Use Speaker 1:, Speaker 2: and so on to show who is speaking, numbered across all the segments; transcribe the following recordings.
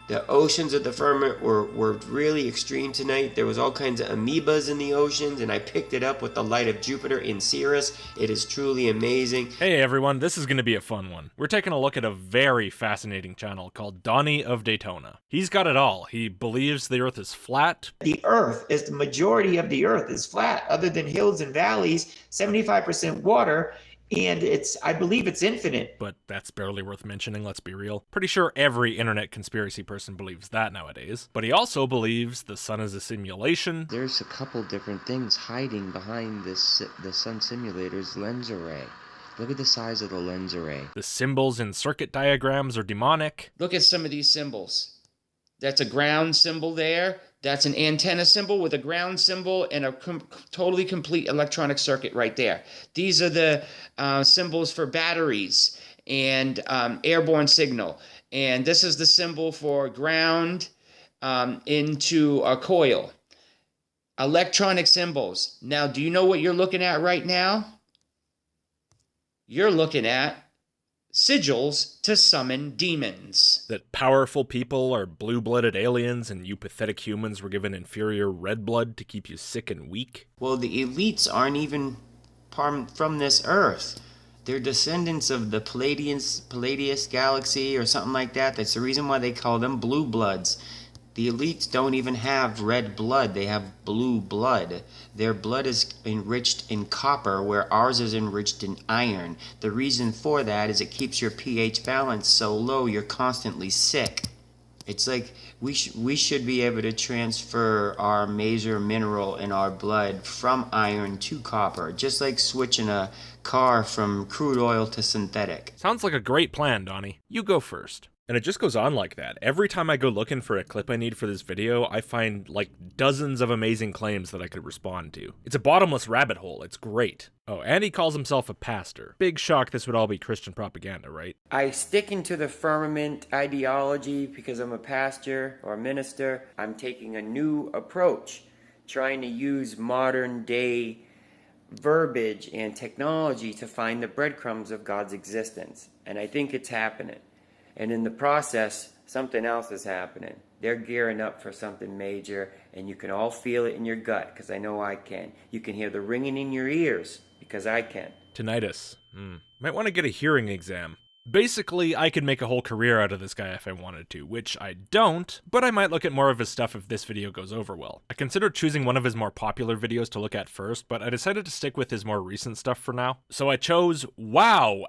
Speaker 1: The oceans of the firmament were really extreme tonight. There was all kinds of amoebas in the oceans, and I picked it up with the light of Jupiter in Sirius. It is truly amazing.
Speaker 2: Hey everyone, this is going to be a fun one. We're taking a look at a very fascinating channel called Donny of Daytona. He's got it all. He believes the Earth is flat.
Speaker 1: The Earth is the majority of the Earth is flat, other than hills and valleys, 75% water. And I believe it's infinite.
Speaker 2: But that's barely worth mentioning, let's be real. Pretty sure every internet conspiracy person believes that nowadays. But he also believes the sun is a simulation.
Speaker 3: There's a couple different things hiding behind the sun simulator's lens array. Look at the size of the lens array.
Speaker 2: The symbols in circuit diagrams are demonic.
Speaker 4: Look at some of these symbols. That's a ground symbol there. That's an antenna symbol with a ground symbol and a totally complete electronic circuit right there. These are the symbols for batteries and airborne signal. And this is the symbol for ground into a coil. Electronic symbols. Now, do you know what you're looking at right now? You're looking at sigils to summon demons.
Speaker 2: That powerful people are blue-blooded aliens and you pathetic humans were given inferior red blood to keep you sick and weak.
Speaker 1: Well, the elites aren't even from this Earth. They're descendants of the Palladius galaxy or something like that. That's the reason why they call them blue bloods. The elites don't even have red blood, they have blue blood. Their blood is enriched in copper, where ours is enriched in iron. The reason for that is it keeps your pH balance so low you're constantly sick. It's like we should be able to transfer our major mineral in our blood from iron to copper, just like switching a car from crude oil to synthetic.
Speaker 2: Sounds like a great plan, Donnie. You go first. And it just goes on like that. Every time I go looking for a clip I need for this video, I find like dozens of amazing claims that I could respond to. It's a bottomless rabbit hole. It's great. Oh, and he calls himself a pastor. Big shock this would all be Christian propaganda, right?
Speaker 5: I stick into the firmament ideology because I'm a pastor or a minister. I'm taking a new approach, trying to use modern day verbiage and technology to find the breadcrumbs of God's existence. And I think it's happening. And in the process, something else is happening. They're gearing up for something major, and you can all feel it in your gut, because I know I can. You can hear the ringing in your ears, because I can.
Speaker 2: Tinnitus. Might want to get a hearing exam. Basically, I could make a whole career out of this guy if I wanted to, which I don't, but I might look at more of his stuff if this video goes over well. I considered choosing one of his more popular videos to look at first, but I decided to stick with his more recent stuff for now. So I chose Wow!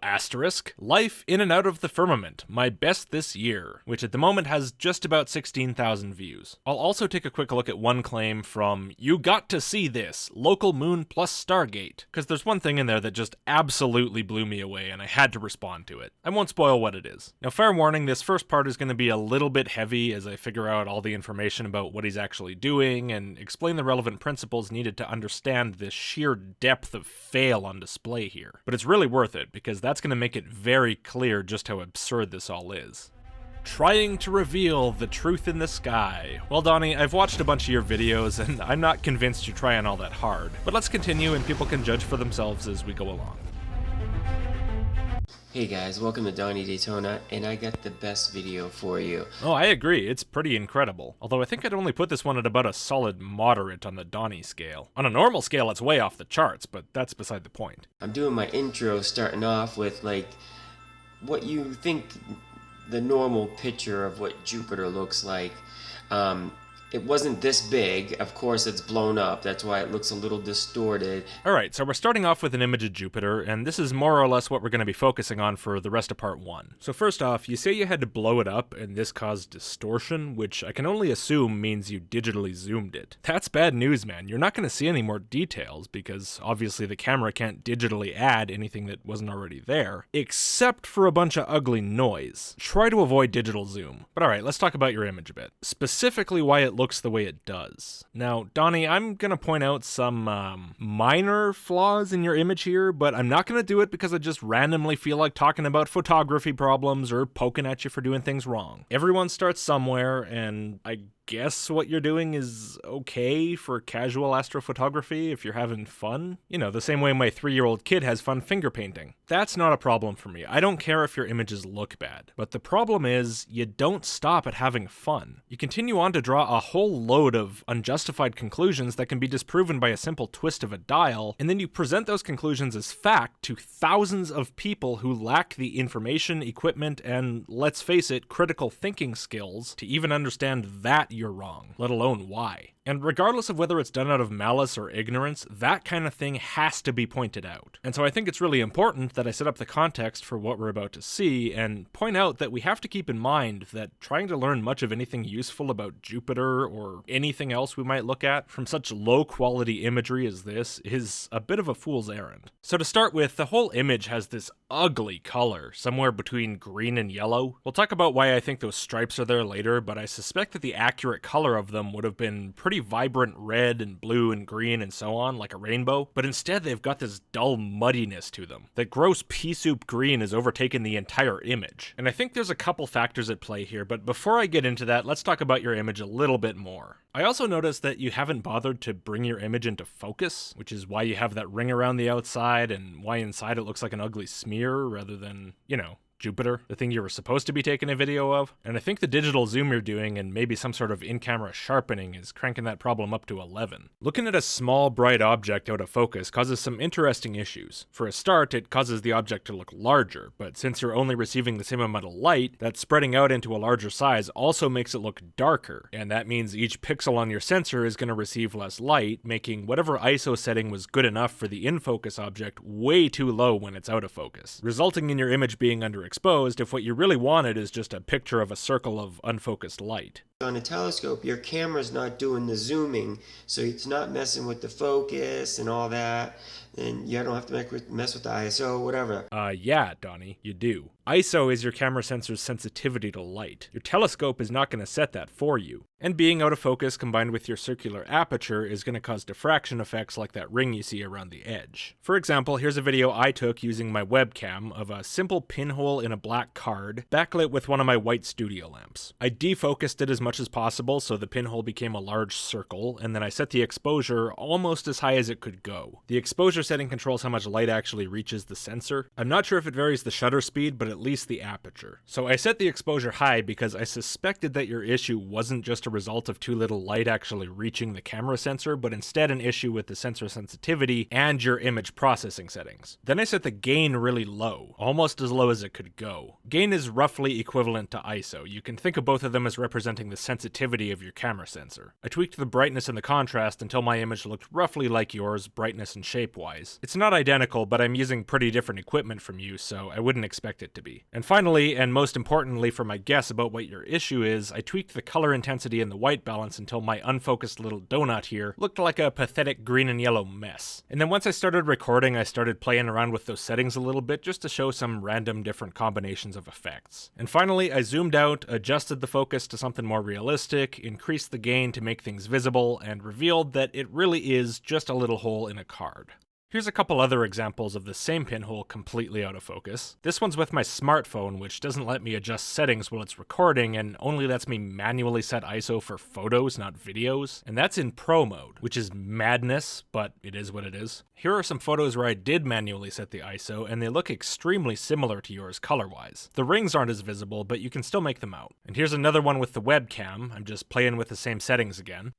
Speaker 2: Life in and out of the firmament, my best this year, which at the moment has just about 16,000 views. I'll also take a quick look at one claim from You Got to See This, Local Moon plus Stargate, because there's one thing in there that just absolutely blew me away and I had to respond to it. I won't spoil what it is. Now, fair warning, this first part is going to be a little bit heavy as I figure out all the information about what he's actually doing and explain the relevant principles needed to understand this sheer depth of fail on display here. But it's really worth it, because that's going to make it very clear just how absurd this all is. Trying to reveal the truth in the sky. Well, Donnie, I've watched a bunch of your videos, and I'm not convinced you're trying all that hard. But let's continue, and people can judge for themselves as we go along.
Speaker 1: Hey guys, welcome to Donny Daytona, and I got the best video for you.
Speaker 2: Oh, I agree, it's pretty incredible. Although I think I'd only put this one at about a solid moderate on the Donny scale. On a normal scale, it's way off the charts, but that's beside the point.
Speaker 1: I'm doing my intro starting off with, like, what you think the normal picture of what Jupiter looks like. It wasn't this big. Of course, it's blown up. That's why it looks a little distorted.
Speaker 2: Alright, so we're starting off with an image of Jupiter, and this is more or less what we're going to be focusing on for the rest of part 1. So first off, you say you had to blow it up, and this caused distortion, which I can only assume means you digitally zoomed it. That's bad news, man. You're not going to see any more details, because obviously the camera can't digitally add anything that wasn't already there, except for a bunch of ugly noise. Try to avoid digital zoom. But alright, let's talk about your image a bit. Specifically why it looks the way it does. Now, Donnie, I'm gonna point out some minor flaws in your image here, but I'm not gonna do it because I just randomly feel like talking about photography problems or poking at you for doing things wrong. Everyone starts somewhere, and I guess what you're doing is okay for casual astrophotography if you're having fun. You know, the same way my 3-year-old kid has fun finger painting. That's not a problem for me. I don't care if your images look bad. But the problem is, you don't stop at having fun. You continue on to draw a whole load of unjustified conclusions that can be disproven by a simple twist of a dial, and then you present those conclusions as fact to thousands of people who lack the information, equipment, and, let's face it, critical thinking skills to even understand that you're wrong, let alone why. And regardless of whether it's done out of malice or ignorance, that kind of thing has to be pointed out. And so I think it's really important that I set up the context for what we're about to see and point out that we have to keep in mind that trying to learn much of anything useful about Jupiter or anything else we might look at from such low quality imagery as this is a bit of a fool's errand. So to start with, the whole image has this ugly color, somewhere between green and yellow. We'll talk about why I think those stripes are there later, but I suspect that the accurate color of them would have been pretty vibrant red and blue and green and so on, like a rainbow, but instead they've got this dull muddiness to them. That gross pea soup green has overtaken the entire image. And I think there's a couple factors at play here, but before I get into that, let's talk about your image a little bit more. I also noticed that you haven't bothered to bring your image into focus, which is why you have that ring around the outside and why inside it looks like an ugly smear rather than, you know, Jupiter, the thing you were supposed to be taking a video of. And I think the digital zoom you're doing and maybe some sort of in-camera sharpening is cranking that problem up to 11. Looking at a small bright object out of focus causes some interesting issues. For a start, it causes the object to look larger, but since you're only receiving the same amount of light, that spreading out into a larger size also makes it look darker, and that means each pixel on your sensor is going to receive less light, making whatever ISO setting was good enough for the in-focus object way too low when it's out of focus, resulting in your image being underexposed if what you really wanted is just a picture of a circle of unfocused light.
Speaker 3: On a telescope, your camera's not doing the zooming, so it's not messing with the focus and all that, and you don't have to mess with the ISO, whatever.
Speaker 2: Yeah, Donnie, you do. ISO is your camera sensor's sensitivity to light. Your telescope is not going to set that for you. And being out of focus combined with your circular aperture is going to cause diffraction effects like that ring you see around the edge. For example, here's a video I took using my webcam of a simple pinhole in a black card, backlit with one of my white studio lamps. I defocused it as much as possible so the pinhole became a large circle, and then I set the exposure almost as high as it could go. The exposure setting controls how much light actually reaches the sensor. I'm not sure if it varies the shutter speed, but at least the aperture. So I set the exposure high because I suspected that your issue wasn't just a result of too little light actually reaching the camera sensor, but instead an issue with the sensor sensitivity and your image processing settings. Then I set the gain really low, almost as low as it could go. Gain is roughly equivalent to ISO. You can think of both of them as representing the sensitivity of your camera sensor. I tweaked the brightness and the contrast until my image looked roughly like yours, brightness and shape-wise. It's not identical, but I'm using pretty different equipment from you, so I wouldn't expect it to be. And finally, and most importantly for my guess about what your issue is, I tweaked the color intensity and the white balance until my unfocused little donut here looked like a pathetic green and yellow mess. And then once I started recording, I started playing around with those settings a little bit just to show some random different combinations of effects. And finally, I zoomed out, adjusted the focus to something more realistic, increased the gain to make things visible, and revealed that it really is just a little hole in a card. Here's a couple other examples of the same pinhole completely out of focus. This one's with my smartphone, which doesn't let me adjust settings while it's recording and only lets me manually set ISO for photos, not videos. And that's in Pro mode, which is madness, but it is what it is. Here are some photos where I did manually set the ISO, and they look extremely similar to yours color-wise. The rings aren't as visible, but you can still make them out. And here's another one with the webcam. I'm just playing with the same settings again.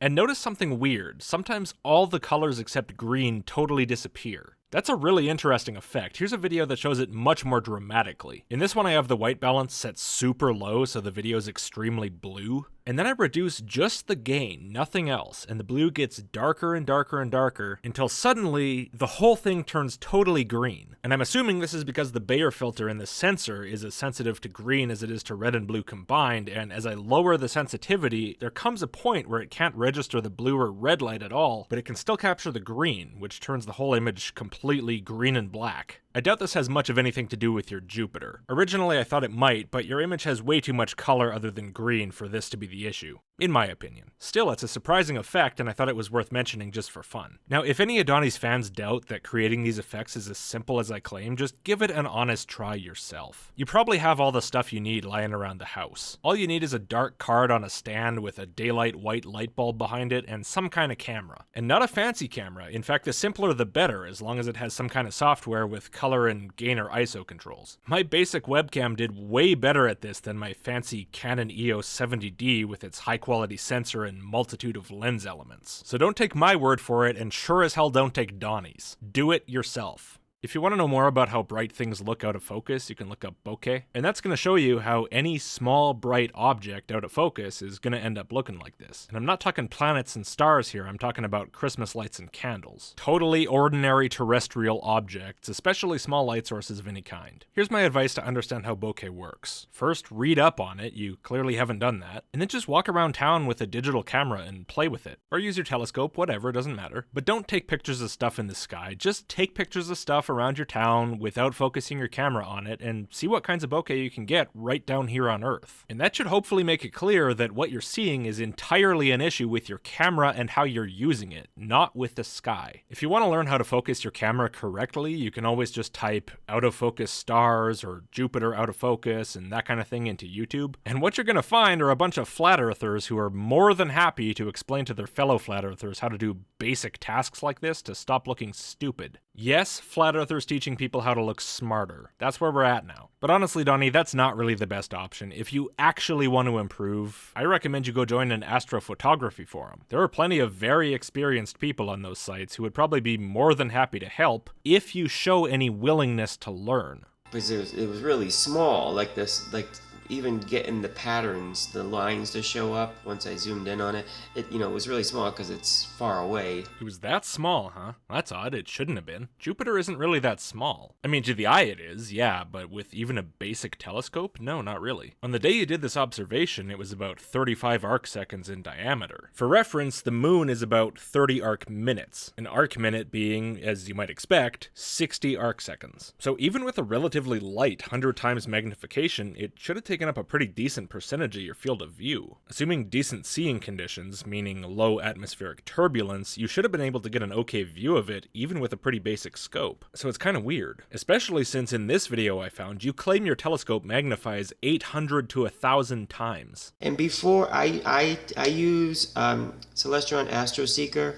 Speaker 2: And notice something weird. Sometimes all the colors except green totally disappear. That's a really interesting effect. Here's a video that shows it much more dramatically. In this one I have the white balance set super low so the video is extremely blue. And then I reduce just the gain, nothing else, and the blue gets darker and darker and darker until suddenly the whole thing turns totally green. And I'm assuming this is because the Bayer filter in the sensor is as sensitive to green as it is to red and blue combined, and as I lower the sensitivity, there comes a point where it can't register the blue or red light at all, but it can still capture the green, which turns the whole image completely green and black. I doubt this has much of anything to do with your Jupiter. Originally I thought it might, but your image has way too much color other than green for this to be the issue, in my opinion. Still, it's a surprising effect, and I thought it was worth mentioning just for fun. Now, if any of Donny's fans doubt that creating these effects is as simple as I claim, just give it an honest try yourself. You probably have all the stuff you need lying around the house. All you need is a dark card on a stand with a daylight white light bulb behind it and some kind of camera. And not a fancy camera. In fact, the simpler the better, as long as it has some kind of software with color and gain or ISO controls. My basic webcam did way better at this than my fancy Canon EOS 70D with its high-quality sensor and multitude of lens elements. So don't take my word for it, and sure as hell don't take Donny's. Do it yourself. If you want to know more about how bright things look out of focus, you can look up bokeh, and that's going to show you how any small bright object out of focus is going to end up looking like this. And I'm not talking planets and stars here, I'm talking about Christmas lights and candles. Totally ordinary terrestrial objects, especially small light sources of any kind. Here's my advice to understand how bokeh works. First, read up on it, you clearly haven't done that, and then just walk around town with a digital camera and play with it. Or use your telescope, whatever, doesn't matter. But don't take pictures of stuff in the sky, just take pictures of stuff around your town without focusing your camera on it and see what kinds of bokeh you can get right down here on Earth. And that should hopefully make it clear that what you're seeing is entirely an issue with your camera and how you're using it, not with the sky. If you want to learn how to focus your camera correctly, you can always just type out of focus stars or Jupiter out of focus and that kind of thing into YouTube. And what you're going to find are a bunch of flat earthers who are more than happy to explain to their fellow flat earthers how to do basic tasks like this to stop looking stupid. Yes, flat earthers teaching people how to look smarter. That's where we're at now. But honestly, Donny, that's not really the best option. If you actually want to improve, I recommend you go join an astrophotography forum. There are plenty of very experienced people on those sites who would probably be more than happy to help if you show any willingness to learn.
Speaker 3: Because it was really small, like this, like even getting the patterns, the lines to show up once I zoomed in on it, it was really small because it's far away.
Speaker 2: It was that small, huh? That's odd, it shouldn't have been. Jupiter isn't really that small. I mean, to the eye it is, yeah, but with even a basic telescope? No, not really. On the day you did this observation, it was about 35 arcseconds in diameter. For reference, the moon is about 30 arc minutes, an arc minute being, as you might expect, 60 arcseconds. So even with a relatively light 100 times magnification, it should have taken up a pretty decent percentage of your field of view. Assuming decent seeing conditions, meaning low atmospheric turbulence, you should have been able to get an okay view of it even with a pretty basic scope. So it's kind of weird, especially since in this video I found you claim your telescope magnifies 800 to 1,000 times.
Speaker 3: And before I use Celestron Astro Seeker,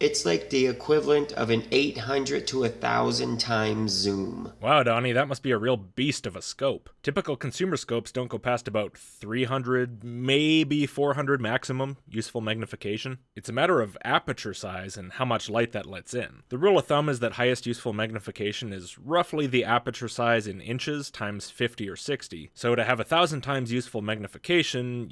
Speaker 3: it's like the equivalent of an 800 to 1,000 times zoom.
Speaker 2: Wow, Donny, that must be a real beast of a scope. Typical consumer scopes don't go past about 300, maybe 400 maximum useful magnification. It's a matter of aperture size and how much light that lets in. The rule of thumb is that highest useful magnification is roughly the aperture size in inches times 50 or 60. So to have 1,000 times useful magnification,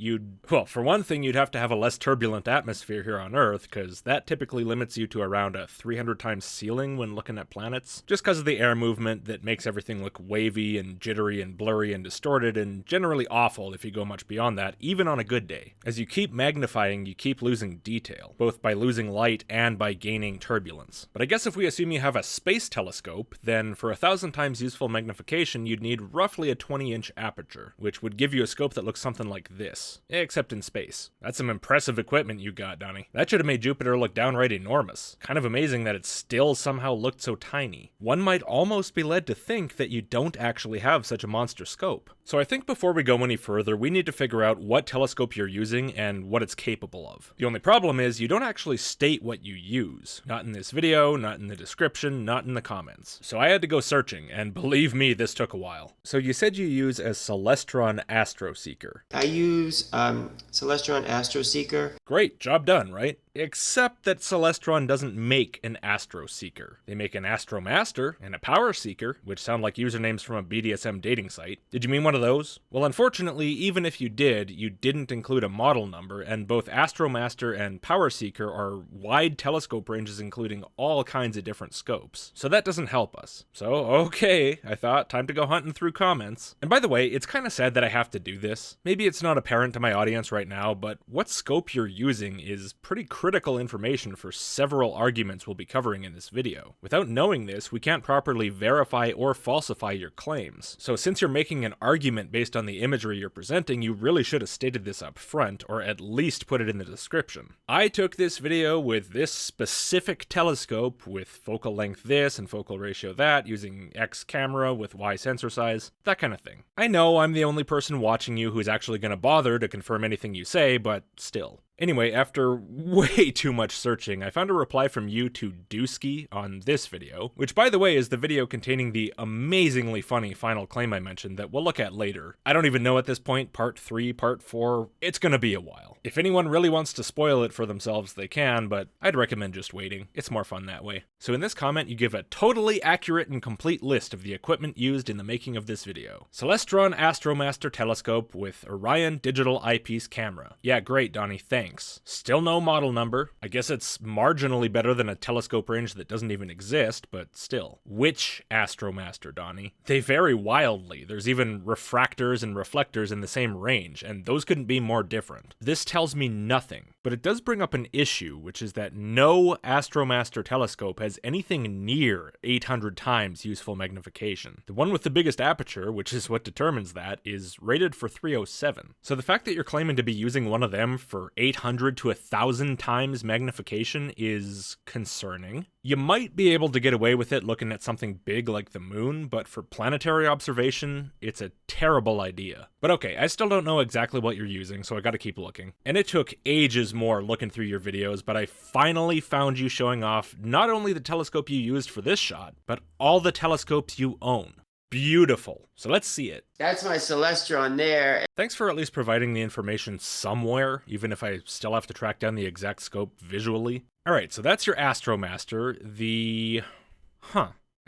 Speaker 2: well, for one thing, you'd have to have a less turbulent atmosphere here on Earth, because that typically limits you to around a 300 times ceiling when looking at planets, just because of the air movement that makes everything look wavy and jittery and blurry and distorted and generally awful if you go much beyond that, even on a good day. As you keep magnifying, you keep losing detail, both by losing light and by gaining turbulence. But I guess if we assume you have a space telescope, then for 1,000 times useful magnification, you'd need roughly a 20-inch aperture, which would give you a scope that looks something like this, except in space. That's some impressive equipment you got, Donny. That should have made Jupiter look downright enormous. Kind of amazing that it still somehow looked so tiny. One might almost be led to think that you don't actually have such a monster scope. So I think before we go any further, we need to figure out what telescope you're using and what it's capable of. The only problem is you don't actually state what you use. Not in this video, not in the description, not in the comments. So I had to go searching, and believe me, this took a while. So you said you use a Celestron Astro Seeker.
Speaker 3: I use Celestron Astro Seeker.
Speaker 2: Great, job done, right? Except that Celestron doesn't make an Astro Seeker. They make an Astro Master and a Power Seeker, which sound like usernames from a BDSM dating site. Did you mean one of those? Well, unfortunately, even if you did, you didn't include a model number, and both Astro Master and Power Seeker are wide telescope ranges including all kinds of different scopes. So that doesn't help us. So, okay, I thought, time to go hunting through comments. And by the way, it's kind of sad that I have to do this. Maybe it's not apparent to my audience right now, but what scope you're using is pretty critical critical information for several arguments we'll be covering in this video. Without knowing this, we can't properly verify or falsify your claims. So since you're making an argument based on the imagery you're presenting, you really should have stated this up front, or at least put it in the description. I took this video with this specific telescope with focal length this and focal ratio that, using X camera with Y sensor size, that kind of thing. I know I'm the only person watching you who's actually going to bother to confirm anything you say, but still. Anyway, after way too much searching, I found a reply from you to Dusky on this video, which by the way is the video containing the amazingly funny final claim I mentioned that we'll look at later. I don't even know at this point, part 3, part 4, it's gonna be a while. If anyone really wants to spoil it for themselves, they can, but I'd recommend just waiting. It's more fun that way. So in this comment, you give a totally accurate and complete list of the equipment used in the making of this video. Celestron Astromaster Telescope with Orion Digital Eyepiece Camera. Yeah, great, Donnie, thanks. Still no model number. I guess it's marginally better than a telescope range that doesn't even exist, but still. Which Astromaster, Donnie? They vary wildly. There's even refractors and reflectors in the same range, and those couldn't be more different. This tells me nothing, but it does bring up an issue, which is that no Astromaster telescope has anything near 800 times useful magnification. The one with the biggest aperture, which is what determines that, is rated for 307. So the fact that you're claiming to be using one of them for 800 to 1,000 times magnification is concerning. You might be able to get away with it looking at something big like the moon, but for planetary observation, it's a terrible idea. But okay, I still don't know exactly what you're using, so I gotta keep looking. And it took ages more looking through your videos, but I finally found you showing off not only the telescope you used for this shot, but all the telescopes you own. Beautiful. So let's see it.
Speaker 3: That's my Celestron there.
Speaker 2: Thanks for at least providing the information somewhere, even if I still have to track down the exact scope visually. Alright, so that's your Astromaster.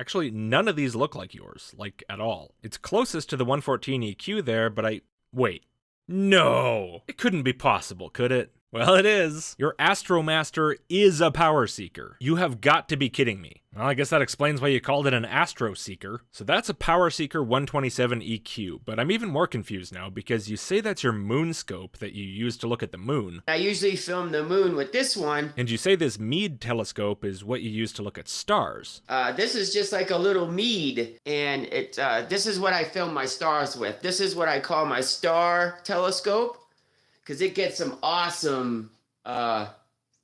Speaker 2: Actually, none of these look like yours, like at all. It's closest to the 114 EQ there, but wait. No! It couldn't be possible, could it? Well, it is. Your Astromaster is a power seeker. You have got to be kidding me. Well, I guess that explains why you called it an Astro Seeker. So that's a Power Seeker 127 EQ, but I'm even more confused now because you say that's your moon scope that you use to look at the moon.
Speaker 3: I usually film the moon with this one.
Speaker 2: And you say this Meade telescope is what you use to look at stars.
Speaker 3: This is just like a little Meade, and this is what I film my stars with. This is what I call my star telescope, because it gets some awesome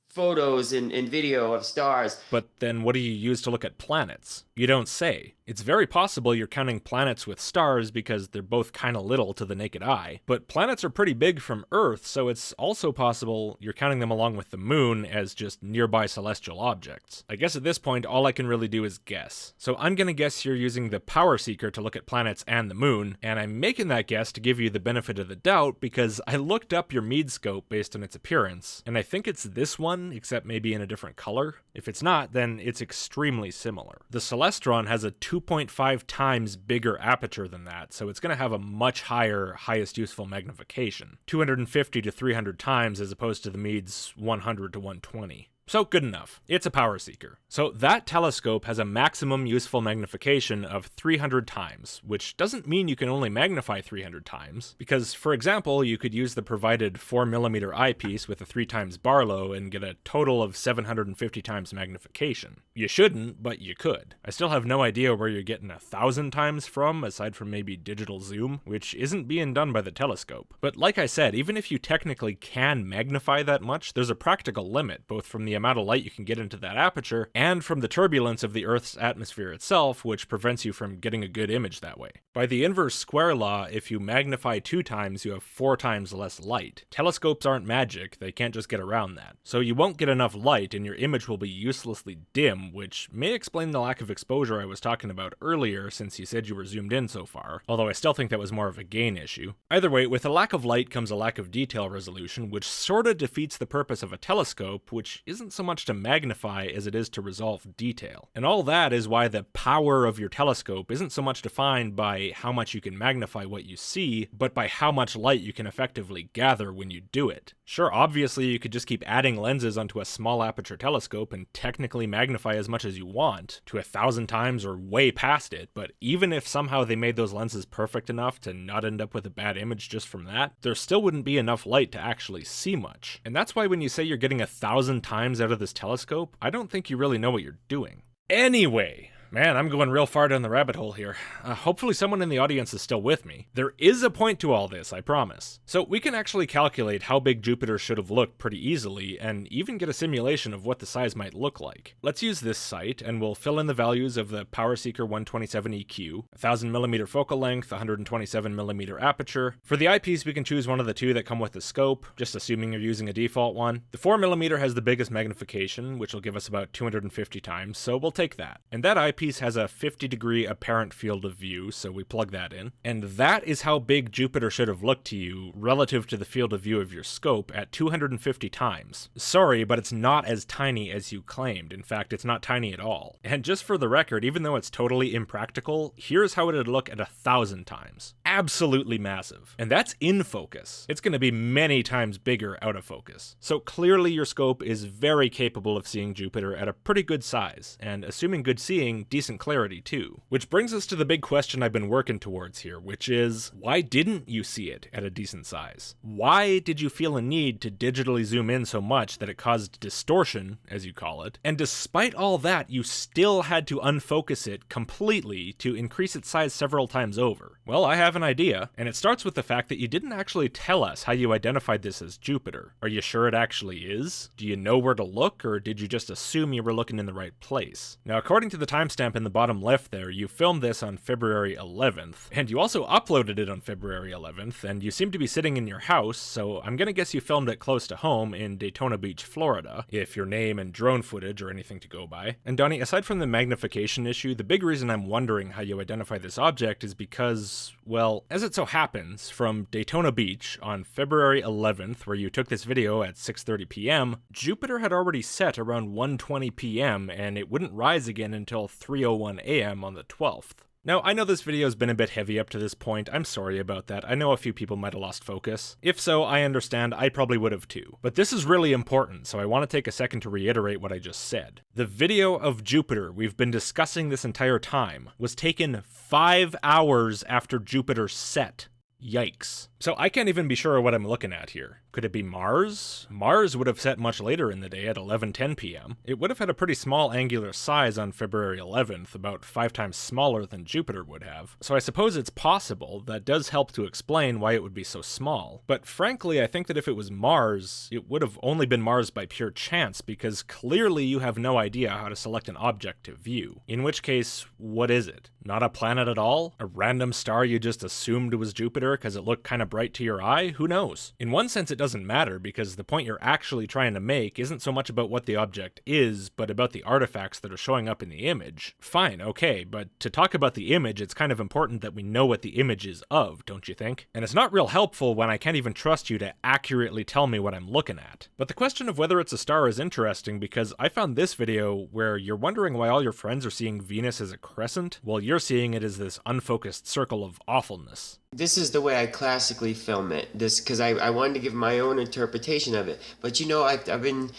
Speaker 3: photos and video of stars.
Speaker 2: But then what do you use to look at planets? You don't say. It's very possible you're counting planets with stars because they're both kind of little to the naked eye, but planets are pretty big from Earth, so it's also possible you're counting them along with the moon as just nearby celestial objects. I guess at this point, all I can really do is guess. So I'm gonna guess you're using the Power Seeker to look at planets and the moon, and I'm making that guess to give you the benefit of the doubt because I looked up your Meade scope based on its appearance, and I think it's this one, except maybe in a different color. If it's not, then it's extremely similar. The Celestron has a 2.5 times bigger aperture than that, so it's going to have a much higher highest useful magnification, 250 to 300 times as opposed to the Meade's 100 to 120. So good enough. It's a power seeker. So that telescope has a maximum useful magnification of 300 times, which doesn't mean you can only magnify 300 times, because for example, you could use the provided 4mm eyepiece with a 3 times Barlow and get a total of 750 times magnification. You shouldn't, but you could. I still have no idea where you're getting 1,000 times from, aside from maybe digital zoom, which isn't being done by the telescope. But like I said, even if you technically can magnify that much, there's a practical limit, both from the amount of light you can get into that aperture and from the turbulence of the Earth's atmosphere itself, which prevents you from getting a good image that way. By the inverse square law, if you magnify 2 times, you have 4 times less light. Telescopes aren't magic, they can't just get around that. So you won't get enough light and your image will be uselessly dim, which may explain the lack of exposure I was talking about earlier since you said you were zoomed in so far, although I still think that was more of a gain issue. Either way, with a lack of light comes a lack of detail resolution, which sorta defeats the purpose of a telescope, which isn't so much to magnify as it is to resolve detail. And all that is why the power of your telescope isn't so much defined by how much you can magnify what you see, but by how much light you can effectively gather when you do it. Sure, obviously you could just keep adding lenses onto a small aperture telescope and technically magnify magnify as much as you want, to 1,000 times or way past it, but even if somehow they made those lenses perfect enough to not end up with a bad image just from that, there still wouldn't be enough light to actually see much. And that's why when you say you're getting 1,000 times out of this telescope, I don't think you really know what you're doing. Anyway, man, I'm going real far down the rabbit hole here. Hopefully someone in the audience is still with me. There is a point to all this, I promise. So we can actually calculate how big Jupiter should have looked pretty easily, and even get a simulation of what the size might look like. Let's use this site, and we'll fill in the values of the PowerSeeker 127 EQ, 1000mm focal length, 127mm aperture. For the eyepiece, we can choose one of the two that come with the scope, just assuming you're using a default one. The 4mm has the biggest magnification, which will give us about 250 times, so we'll take that. And that eyepiece has a 50-degree apparent field of view, so we plug that in. And that is how big Jupiter should have looked to you relative to the field of view of your scope at 250 times. Sorry, but it's not as tiny as you claimed. In fact, it's not tiny at all. And just for the record, even though it's totally impractical, here's how it'd look at 1,000 times. Absolutely massive. And that's in focus. It's going to be many times bigger out of focus. So clearly your scope is very capable of seeing Jupiter at a pretty good size, and assuming good seeing, decent clarity too. Which brings us to the big question I've been working towards here, which is, why didn't you see it at a decent size? Why did you feel a need to digitally zoom in so much that it caused distortion, as you call it, and despite all that, you still had to unfocus it completely to increase its size several times over? Well, I have an idea, and it starts with the fact that you didn't actually tell us how you identified this as Jupiter. Are you sure it actually is? Do you know where to look, or did you just assume you were looking in the right place? Now, according to the timestamp in the bottom left there, you filmed this on February 11th, and you also uploaded it on February 11th, and you seem to be sitting in your house, so I'm gonna guess you filmed it close to home in Daytona Beach, Florida, if your name and drone footage are anything to go by. And Donny, aside from the magnification issue, the big reason I'm wondering how you identify this object is because, well, as it so happens, from Daytona Beach on February 11th, where you took this video at 6:30 p.m., Jupiter had already set around 1:20 p.m., and it wouldn't rise again until 3:01 a.m. on the 12th. Now, I know this video's been a bit heavy up to this point, I'm sorry about that, I know a few people might have lost focus. If so, I understand, I probably would have too. But this is really important, so I want to take a second to reiterate what I just said. The video of Jupiter we've been discussing this entire time was taken 5 hours after Jupiter set. Yikes. So I can't even be sure what I'm looking at here. Could it be Mars? Mars would have set much later in the day at 11:10 p.m. It would have had a pretty small angular size on February 11th, about 5 times smaller than Jupiter would have. So I suppose it's possible. That does help to explain why it would be so small. But frankly, I think that if it was Mars, it would have only been Mars by pure chance, because clearly you have no idea how to select an object to view. In which case, what is it? Not a planet at all? A random star you just assumed was Jupiter because it looked kind of bright to your eye? Who knows? In one sense, it doesn't matter, because the point you're actually trying to make isn't so much about what the object is, but about the artifacts that are showing up in the image. Fine, okay, but to talk about the image, it's kind of important that we know what the image is of, don't you think? And it's not real helpful when I can't even trust you to accurately tell me what I'm looking at. But the question of whether it's a star is interesting, because I found this video where you're wondering why all your friends are seeing Venus as a crescent, while you're seeing it as this unfocused circle of awfulness.
Speaker 3: This is the way I classically film it, this because I wanted to give my own interpretation of it. But you know, I've been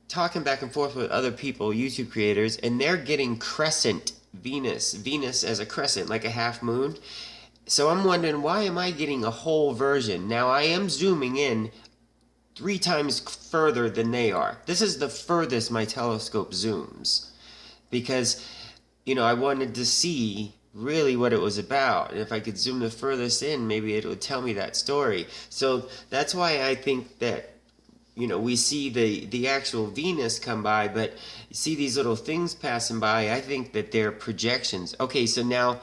Speaker 3: talking back and forth with other people, YouTube creators, and they're getting crescent Venus as a crescent, like a half moon. So I'm wondering, why am I getting a whole version? Now I am zooming in 3 times further than they are. This is the furthest my telescope zooms, because, you know, I wanted to see really what it was about, and if I could zoom the furthest in, maybe it would tell me that story. So that's why I think that, you know, we see the actual Venus come by, but you see these little things passing by. I think that they're projections. Okay, so now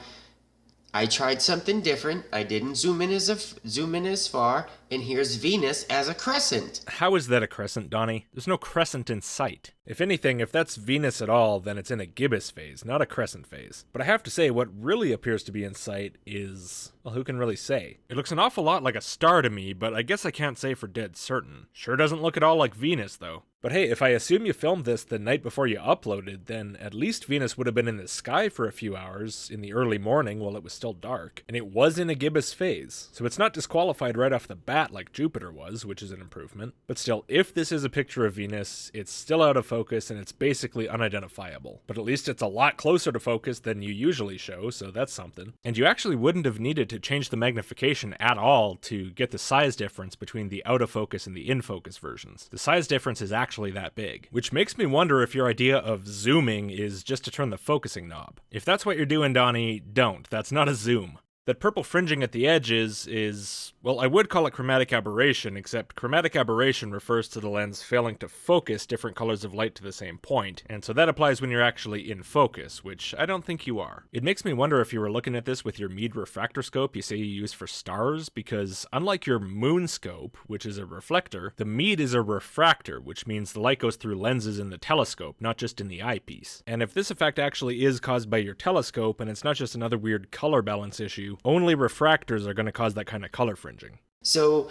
Speaker 3: I tried something different. I didn't zoom in as far, and here's Venus as a crescent.
Speaker 2: How is that a crescent, Donny? There's no crescent in sight. If anything, if that's Venus at all, then it's in a gibbous phase, not a crescent phase. But I have to say, what really appears to be in sight is, well, who can really say? It looks an awful lot like a star to me, but I guess I can't say for dead certain. Sure doesn't look at all like Venus, though. But hey, if I assume you filmed this the night before you uploaded, then at least Venus would have been in the sky for a few hours in the early morning while it was still dark. And it was in a gibbous phase, so it's not disqualified right off the bat like Jupiter was, which is an improvement. But still, if this is a picture of Venus, it's still out of focus focus and it's basically unidentifiable. But at least it's a lot closer to focus than you usually show, so that's something. And you actually wouldn't have needed to change the magnification at all to get the size difference between the out of focus and the in focus versions. The size difference is actually that big, which makes me wonder if your idea of zooming is just to turn the focusing knob. If that's what you're doing, Donny, don't. That's not a zoom. That purple fringing at the edges is, well, I would call it chromatic aberration, except chromatic aberration refers to the lens failing to focus different colors of light to the same point, and so that applies when you're actually in focus, which I don't think you are. It makes me wonder if you were looking at this with your Meade refractor scope you say you use for stars, because unlike your moon scope, which is a reflector, the Meade is a refractor, which means the light goes through lenses in the telescope, not just in the eyepiece. And if this effect actually is caused by your telescope, and it's not just another weird color balance issue, only refractors are going to cause that kind of color fringing.
Speaker 3: So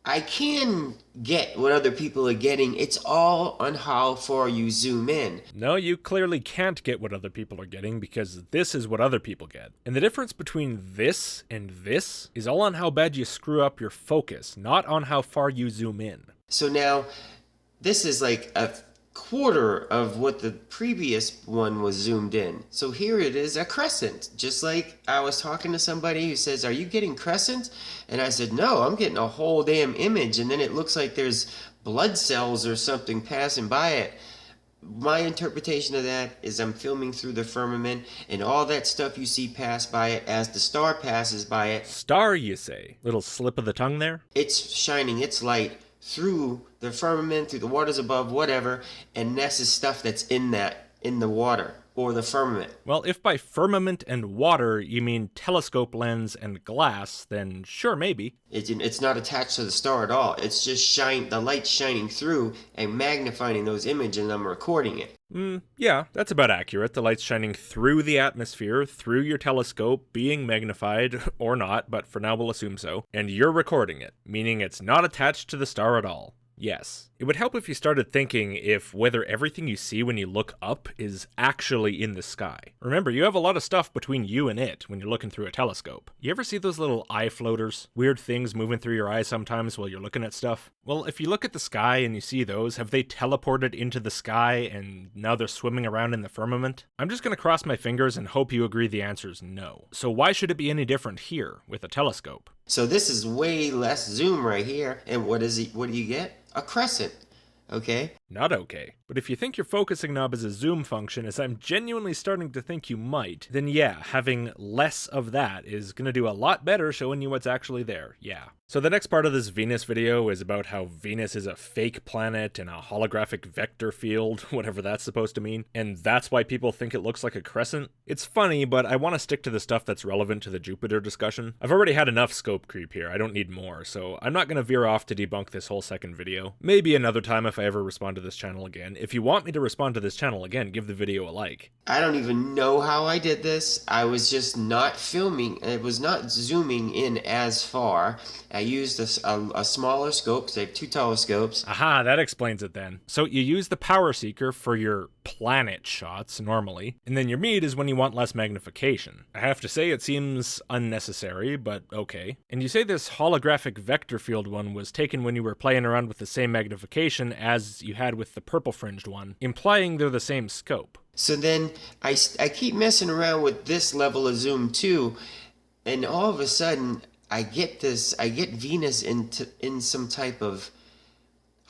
Speaker 3: I can get what other people are getting. It's all on how far you zoom in.
Speaker 2: No, you clearly can't get what other people are getting because this is what other people get. And the difference between this and this is all on how bad you screw up your focus, not on how far you zoom in.
Speaker 3: So now this is like a quarter of what the previous one was zoomed in. So here it is, a crescent. Just like I was talking to somebody who says, "Are you getting crescent?" And I said, "No, I'm getting a whole damn image." And then it looks like there's blood cells or something passing by it. My interpretation of that is I'm filming through the firmament, and all that stuff you see pass by it as the star passes by it.
Speaker 2: Star, you say? Little slip of the tongue there?
Speaker 3: It's shining its light through the firmament, through the waters above, whatever, and this is stuff that's in the water or the firmament.
Speaker 2: Well, if by firmament and water you mean telescope lens and glass, then sure, maybe.
Speaker 3: It's not attached to the star at all. It's just the light shining through and magnifying those images, and I'm recording it.
Speaker 2: Yeah, that's about accurate. The light's shining through the atmosphere, through your telescope, being magnified, or not, but for now we'll assume so, and you're recording it, meaning it's not attached to the star at all. Yes. It would help if you started thinking if whether everything you see when you look up is actually in the sky. Remember, you have a lot of stuff between you and it when you're looking through a telescope. You ever see those little eye floaters? Weird things moving through your eyes sometimes while you're looking at stuff? Well, if you look at the sky and you see those, have they teleported into the sky and now they're swimming around in the firmament? I'm just going to cross my fingers and hope you agree the answer is no. So why should it be any different here with a telescope?
Speaker 3: So this is way less zoom right here, and what do you get? A crescent. Okay?
Speaker 2: Not okay. But if you think your focusing knob is a zoom function, as I'm genuinely starting to think you might, then yeah, having less of that is going to do a lot better showing you what's actually there, yeah. So the next part of this Venus video is about how Venus is a fake planet in a holographic vector field, whatever that's supposed to mean, and that's why people think it looks like a crescent. It's funny, but I want to stick to the stuff that's relevant to the Jupiter discussion. I've already had enough scope creep here, I don't need more, so I'm not going to veer off to debunk this whole second video. Maybe another time if I ever respond to this channel again. If you want me to respond to this channel again, give the video a like.
Speaker 3: I don't even know how I did this. I was just not filming. It was not zooming in as far. I used a smaller scope because I have two telescopes.
Speaker 2: Aha, that explains it then. So you use the power seeker for your planet shots normally, and then your Meade is when you want less magnification. I have to say it seems unnecessary, but okay. And you say this holographic vector field one was taken when you were playing around with the same magnification as you had with the purple fringed one, implying they're the same scope.
Speaker 3: So then I keep messing around with this level of zoom too, and all of a sudden I get Venus in some type of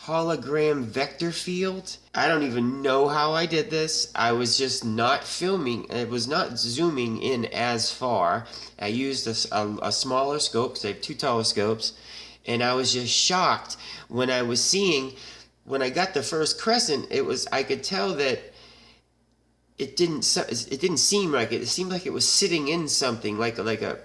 Speaker 3: hologram vector field. I don't even know how I did this. I was just not filming. It was not zooming in as far. I used a smaller scope because I have two telescopes, and I was just shocked when I was seeing. When I got the first crescent, I could tell that it didn't seem like it. It seemed like it was sitting in something like a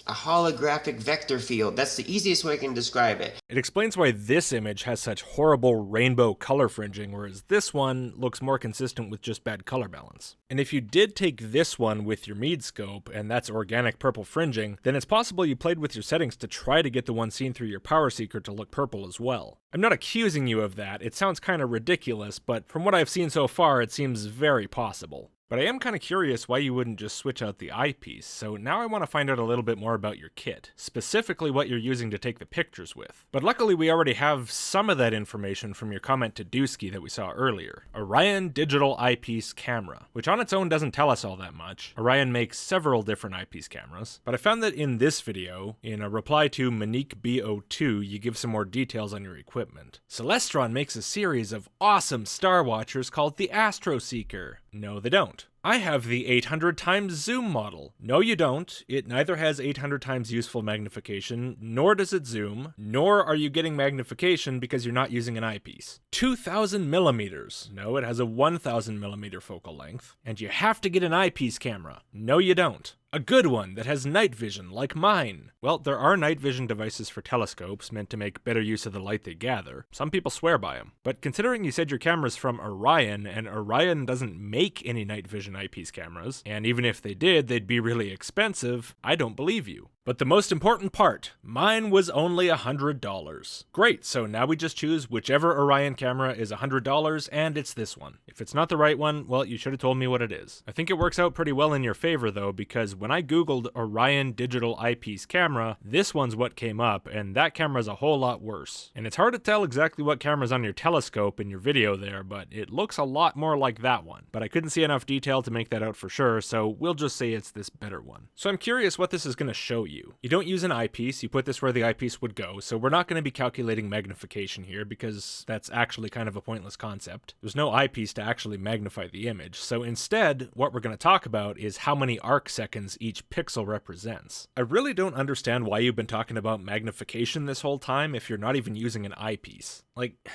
Speaker 3: holographic vector field. That's the easiest way I can describe it.
Speaker 2: It explains why this image has such horrible rainbow color fringing, whereas this one looks more consistent with just bad color balance. And if you did take this one with your Meade scope, and that's organic purple fringing, then it's possible you played with your settings to try to get the one seen through your power seeker to look purple as well. I'm not accusing you of that, it sounds kind of ridiculous, but from what I've seen so far, it seems very possible. But I am kind of curious why you wouldn't just switch out the eyepiece, so now I want to find out a little bit more about your kit, specifically what you're using to take the pictures with. But luckily we already have some of that information from your comment to Dusky that we saw earlier. Orion Digital Eyepiece Camera, which on its own doesn't tell us all that much. Orion makes several different eyepiece cameras, but I found that in this video, in a reply to Monique B02, you give some more details on your equipment. Celestron makes a series of awesome Star Watchers called the Astro Seeker. No, they don't. I have the 800 times zoom model. No, you don't. It neither has 800 times useful magnification, nor does it zoom, nor are you getting magnification because you're not using an eyepiece. 2000 millimeters. No, it has a 1000 millimeter focal length. And you have to get an eyepiece camera. No, you don't. A good one that has night vision, like mine. Well, there are night vision devices for telescopes meant to make better use of the light they gather. Some people swear by them. But considering you said your camera's from Orion, and Orion doesn't make any night vision eyepiece cameras, and even if they did, they'd be really expensive, I don't believe you. But the most important part, mine was only $100. Great, so now we just choose whichever Orion camera is $100, and it's this one. If it's not the right one, well, you should have told me what it is. I think it works out pretty well in your favor though, because when I googled Orion Digital Eyepiece Camera, this one's what came up, and that camera's a whole lot worse. And it's hard to tell exactly what camera's on your telescope in your video there, but it looks a lot more like that one. But I couldn't see enough detail to make that out for sure, so we'll just say it's this better one. So I'm curious what this is going to show you. You don't use an eyepiece, you put this where the eyepiece would go, so we're not going to be calculating magnification here because that's actually kind of a pointless concept. There's no eyepiece to actually magnify the image, so instead, what we're going to talk about is how many arcseconds each pixel represents. I really don't understand why you've been talking about magnification this whole time if you're not even using an eyepiece. Like,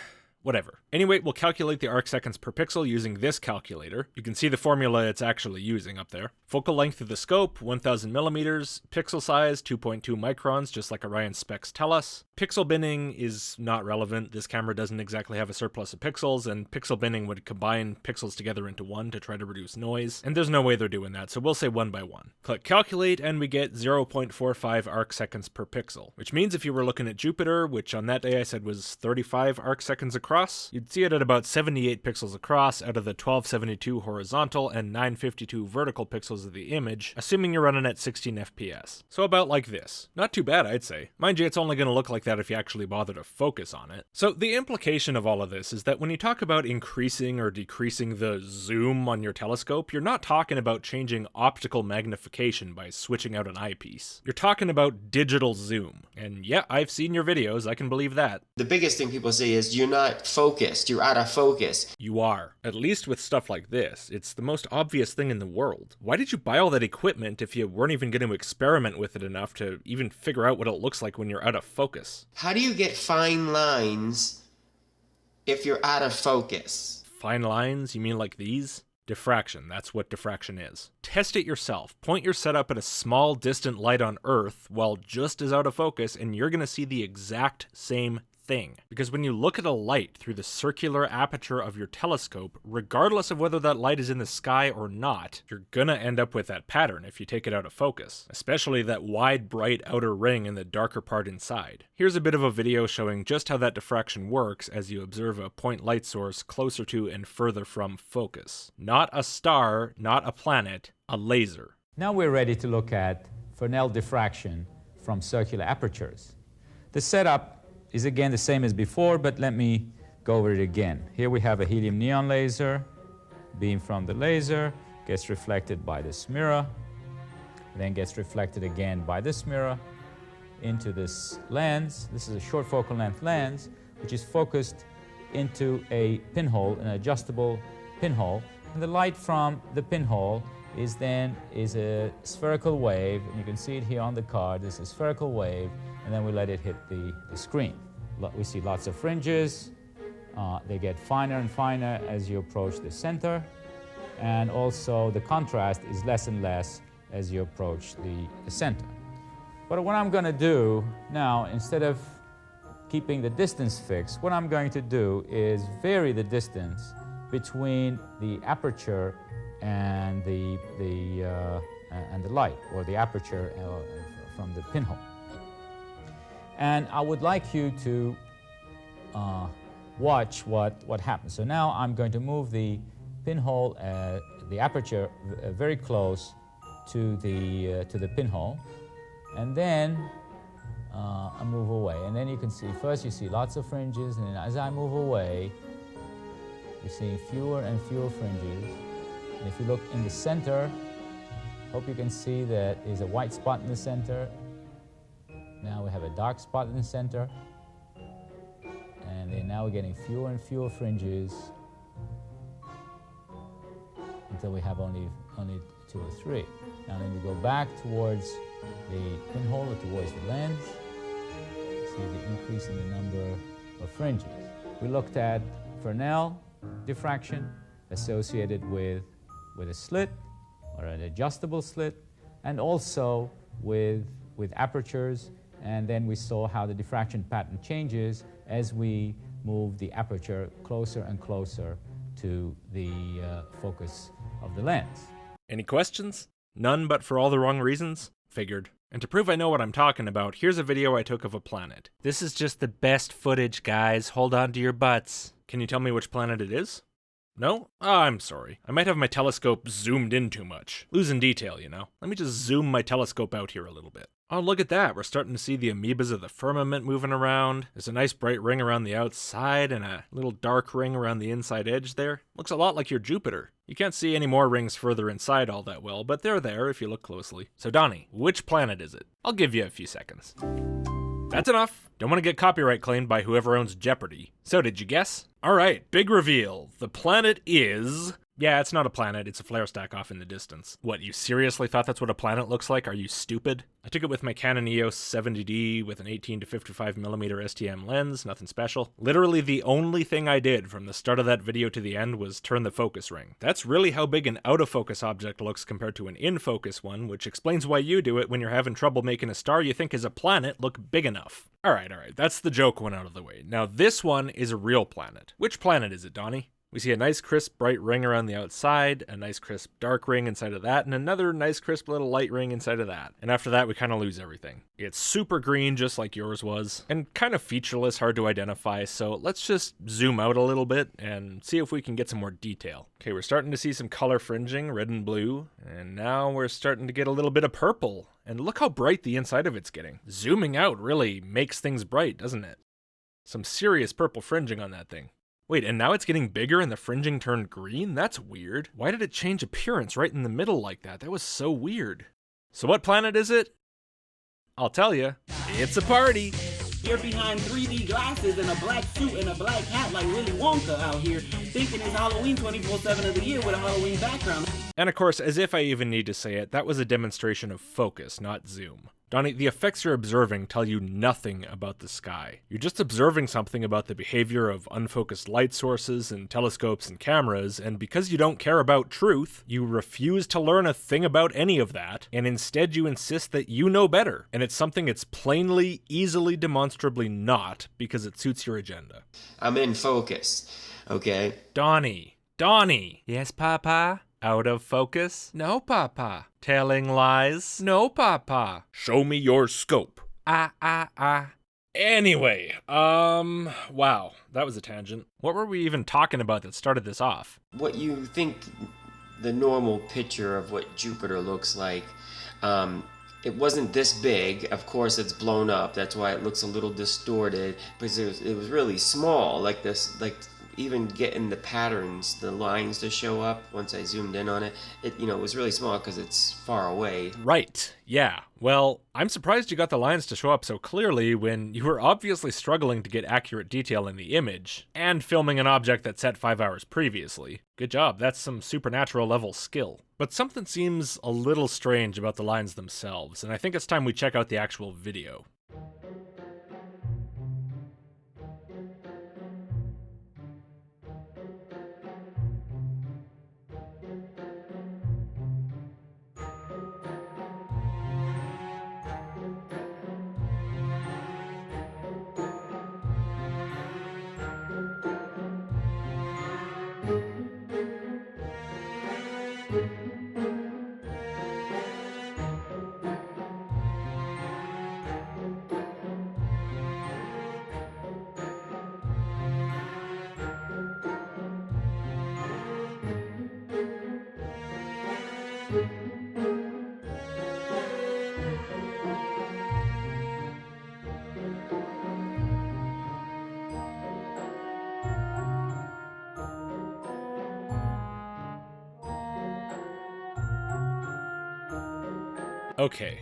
Speaker 2: whatever. Anyway, we'll calculate the arcseconds per pixel using this calculator. You can see the formula it's actually using up there. Focal length of the scope, 1000 millimeters. Pixel size, 2.2 microns, just like Orion specs tell us. Pixel binning is not relevant. This camera doesn't exactly have a surplus of pixels, and pixel binning would combine pixels together into one to try to reduce noise, and there's no way they're doing that, so we'll say one by one. Click calculate, and we get 0.45 arcseconds per pixel, which means if you were looking at Jupiter, which on that day I said was 35 arcseconds across, you'd see it at about 78 pixels across out of the 1272 horizontal and 952 vertical pixels of the image, assuming you're running at 16 FPS. So about like this. Not too bad, I'd say. Mind you, it's only going to look like that if you actually bother to focus on it. So the implication of all of this is that when you talk about increasing or decreasing the zoom on your telescope, you're not talking about changing optical magnification by switching out an eyepiece. You're talking about digital zoom. And yeah, I've seen your videos, I can believe that.
Speaker 3: The biggest thing people say is you're not focused, you're out of focus.
Speaker 2: You are. At least with stuff like this. It's the most obvious thing in the world. Why did you buy all that equipment if you weren't even going to experiment with it enough to even figure out what it looks like when you're out of focus?
Speaker 3: How do you get fine lines if you're out of focus?
Speaker 2: Fine lines? You mean like these? Diffraction, that's what diffraction is. Test it yourself. Point your setup at a small distant light on Earth while just as out of focus, and you're going to see the exact same thing. Because when you look at a light through the circular aperture of your telescope, regardless of whether that light is in the sky or not, you're gonna end up with that pattern if you take it out of focus, especially that wide, bright outer ring in the darker part inside. Here's a bit of a video showing just how that diffraction works as you observe a point light source closer to and further from focus. Not a star, not a planet, a laser.
Speaker 6: Now we're ready to look at Fresnel diffraction from circular apertures. The setup is again the same as before, but let me go over it again. Here we have a helium neon laser. Beam from the laser gets reflected by this mirror, then gets reflected again by this mirror into this lens. This is a short focal length lens, which is focused into a pinhole, an adjustable pinhole. And the light from the pinhole is a spherical wave, and you can see it here on the card. This is a spherical wave, and then we let it hit the screen. We see lots of fringes. They get finer and finer as you approach the center, and also the contrast is less and less as you approach the center. But what I'm going to do now, instead of keeping the distance fixed, what I'm going to do is vary the distance between the aperture and the light, or the aperture from the pinhole. And I would like you to watch what happens. So now I'm going to move the pinhole, the aperture very close to the pinhole, and then I move away, and then you can see, first you see lots of fringes, and then as I move away, you're seeing fewer and fewer fringes. And if you look in the center, hope you can see that there's a white spot in the center. Now we have a dark spot in the center, and then now we're getting fewer and fewer fringes until we have only 2 or 3. Now then we go back towards the pinhole or towards the lens. See the increase in the number of fringes. We looked at Fresnel diffraction associated with a slit or an adjustable slit, and also with apertures, and then we saw how the diffraction pattern changes as we move the aperture closer and closer to the focus of the lens.
Speaker 2: Any questions? None, but for all the wrong reasons? Figured. And to prove I know what I'm talking about, here's a video I took of a planet. This is just the best footage, guys. Hold on to your butts. Can you tell me which planet it is? No? Oh, I'm sorry. I might have my telescope zoomed in too much. Losing detail, you know? Let me just zoom my telescope out here a little bit. Oh, look at that. We're starting to see the amoebas of the firmament moving around. There's a nice bright ring around the outside and a little dark ring around the inside edge there. Looks a lot like your Jupiter. You can't see any more rings further inside all that well, but they're there if you look closely. So Donny, which planet is it? I'll give you a few seconds. That's enough. Don't want to get copyright claimed by whoever owns Jeopardy. So did you guess? Alright, big reveal. The planet is... Yeah, it's not a planet, it's a flare stack off in the distance. What, you seriously thought that's what a planet looks like? Are you stupid? I took it with my Canon EOS 70D with an 18 to 55mm STM lens, nothing special. Literally the only thing I did from the start of that video to the end was turn the focus ring. That's really how big an out-of-focus object looks compared to an in-focus one, which explains why you do it when you're having trouble making a star you think is a planet look big enough. Alright, that's the joke one out of the way. Now this one is a real planet. Which planet is it, Donny? We see a nice crisp bright ring around the outside, a nice crisp dark ring inside of that, and another nice crisp little light ring inside of that. And after that, we kind of lose everything. It's super green, just like yours was, and kind of featureless, hard to identify, so let's just zoom out a little bit and see if we can get some more detail. Okay, we're starting to see some color fringing, red and blue, and now we're starting to get a little bit of purple. And look how bright the inside of it's getting. Zooming out really makes things bright, doesn't it? Some serious purple fringing on that thing. Wait, and now it's getting bigger and the fringing turned green? That's weird. Why did it change appearance right in the middle like that? That was so weird. So what planet is it? I'll tell you. It's a party.
Speaker 7: You're behind 3D glasses and a black suit and a black hat like Willy Wonka out here, thinking it's Halloween 24/7 of the year with a Halloween background.
Speaker 2: And of course, as if I even need to say it, that was a demonstration of focus, not zoom. Donny, the effects you're observing tell you nothing about the sky. You're just observing something about the behavior of unfocused light sources and telescopes and cameras, and because you don't care about truth, you refuse to learn a thing about any of that, and instead you insist that you know better, and it's something it's plainly, easily, demonstrably not, because it suits your agenda.
Speaker 3: I'm in focus, okay?
Speaker 2: Donny. Yes, Papa? Out of focus? No, Papa. Telling lies? No, Papa. Show me your scope. Anyway, wow, that was a tangent. What were we even talking about that started this off?
Speaker 3: What you think the normal picture of what Jupiter looks like, it wasn't this big. Of course, it's blown up. That's why it looks a little distorted, because it was really small, like this, like even getting the patterns, the lines to show up once I zoomed in on it, it was really small because it's far away.
Speaker 2: Right, yeah. Well, I'm surprised you got the lines to show up so clearly when you were obviously struggling to get accurate detail in the image, and filming an object that set 5 hours previously. Good job, that's some supernatural level skill. But something seems a little strange about the lines themselves, and I think it's time we check out the actual video. Okay,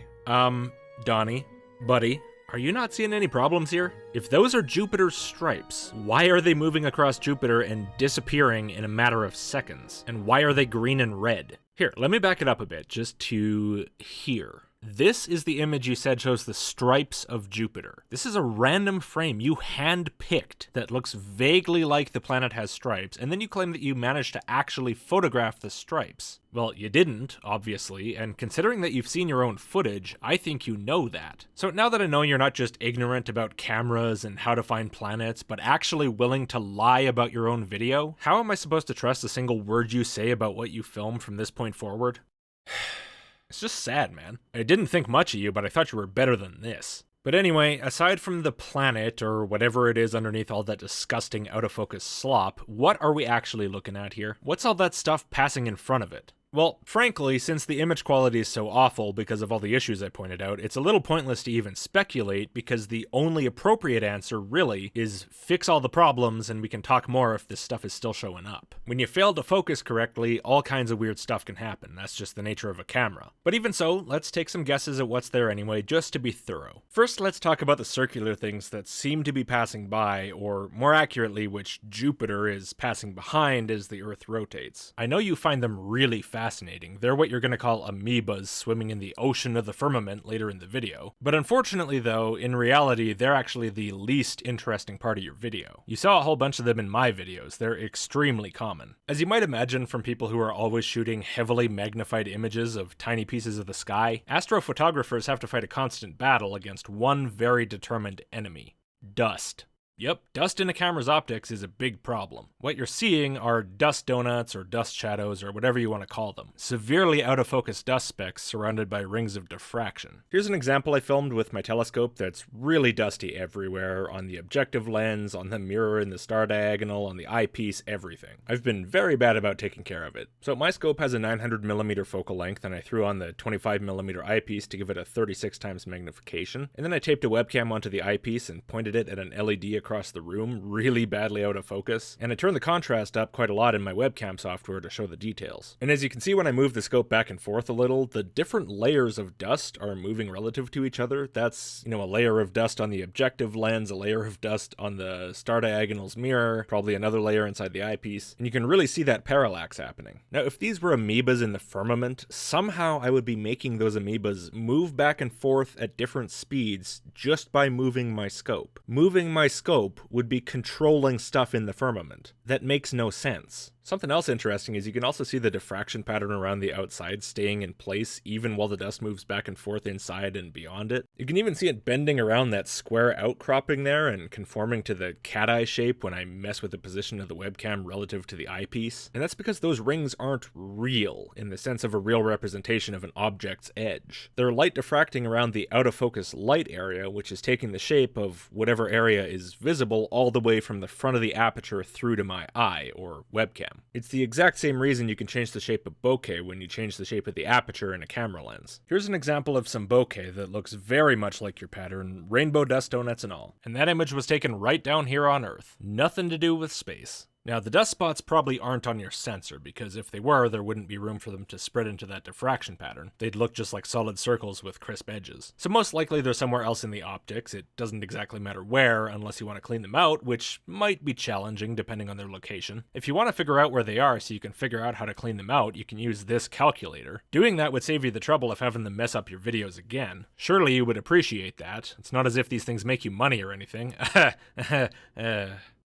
Speaker 2: Donnie, buddy, are you not seeing any problems here? If those are Jupiter's stripes, why are they moving across Jupiter and disappearing in a matter of seconds? And why are they green and red? Here, let me back it up a bit, just to here. This is the image you said shows the stripes of Jupiter. This is a random frame you hand-picked that looks vaguely like the planet has stripes, and then you claim that you managed to actually photograph the stripes. Well, you didn't, obviously, and considering that you've seen your own footage, I think you know that. So now that I know you're not just ignorant about cameras and how to find planets, but actually willing to lie about your own video, how am I supposed to trust a single word you say about what you film from this point forward? It's just sad, man. I didn't think much of you, but I thought you were better than this. But anyway, aside from the planet, or whatever it is underneath all that disgusting out-of-focus slop, what are we actually looking at here? What's all that stuff passing in front of it? Well, frankly, since the image quality is so awful because of all the issues I pointed out, it's a little pointless to even speculate because the only appropriate answer, really, is fix all the problems and we can talk more if this stuff is still showing up. When you fail to focus correctly, all kinds of weird stuff can happen. That's just the nature of a camera. But even so, let's take some guesses at what's there anyway, just to be thorough. First, let's talk about the circular things that seem to be passing by, or more accurately, which Jupiter is passing behind as the Earth rotates. I know you find them really fascinating. They're what you're going to call amoebas swimming in the ocean of the firmament later in the video. But unfortunately though, in reality, they're actually the least interesting part of your video. You saw a whole bunch of them in my videos. They're extremely common. As you might imagine from people who are always shooting heavily magnified images of tiny pieces of the sky, astrophotographers have to fight a constant battle against one very determined enemy: dust. Yep, dust in a camera's optics is a big problem. What you're seeing are dust donuts or dust shadows or whatever you want to call them. Severely out of focus dust specks surrounded by rings of diffraction. Here's an example I filmed with my telescope that's really dusty everywhere, on the objective lens, on the mirror in the star diagonal, on the eyepiece, everything. I've been very bad about taking care of it. So my scope has a 900mm focal length and I threw on the 25mm eyepiece to give it a 36 times magnification. And then I taped a webcam onto the eyepiece and pointed it at an LED across the room, really badly out of focus, and I turned the contrast up quite a lot in my webcam software to show the details. And as you can see when I move the scope back and forth a little, the different layers of dust are moving relative to each other. That's, a layer of dust on the objective lens, a layer of dust on the star diagonal's mirror, probably another layer inside the eyepiece, and you can really see that parallax happening. Now, if these were amoebas in the firmament, somehow I would be making those amoebas move back and forth at different speeds just by moving my scope. Moving my scope would be controlling stuff in the firmament. That makes no sense. Something else interesting is you can also see the diffraction pattern around the outside staying in place even while the dust moves back and forth inside and beyond it. You can even see it bending around that square outcropping there and conforming to the cat eye shape when I mess with the position of the webcam relative to the eyepiece. And that's because those rings aren't real in the sense of a real representation of an object's edge. They're light diffracting around the out of focus light area, which is taking the shape of whatever area is visible all the way from the front of the aperture through to my eye or webcam. It's the exact same reason you can change the shape of bokeh when you change the shape of the aperture in a camera lens. Here's an example of some bokeh that looks very much like your pattern, rainbow dust donuts and all. And that image was taken right down here on Earth. Nothing to do with space. Now, the dust spots probably aren't on your sensor, because if they were, there wouldn't be room for them to spread into that diffraction pattern. They'd look just like solid circles with crisp edges. So most likely they're somewhere else in the optics. It doesn't exactly matter where, unless you want to clean them out, which might be challenging depending on their location. If you want to figure out where they are so you can figure out how to clean them out, you can use this calculator. Doing that would save you the trouble of having them mess up your videos again. Surely you would appreciate that. It's not as if these things make you money or anything.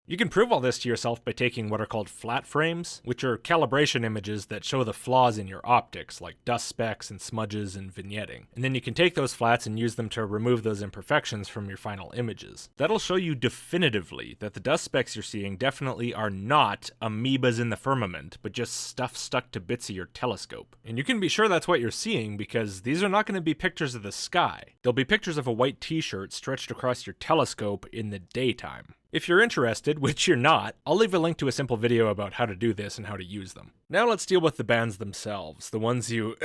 Speaker 2: You can prove all this to yourself by taking what are called flat frames, which are calibration images that show the flaws in your optics, like dust specks and smudges and vignetting. And then you can take those flats and use them to remove those imperfections from your final images. That'll show you definitively that the dust specks you're seeing definitely are not amoebas in the firmament, but just stuff stuck to bits of your telescope. And you can be sure that's what you're seeing because these are not going to be pictures of the sky. They'll be pictures of a white t-shirt stretched across your telescope in the daytime. If you're interested, which you're not, I'll leave a link to a simple video about how to do this and how to use them. Now let's deal with the bands themselves, the ones you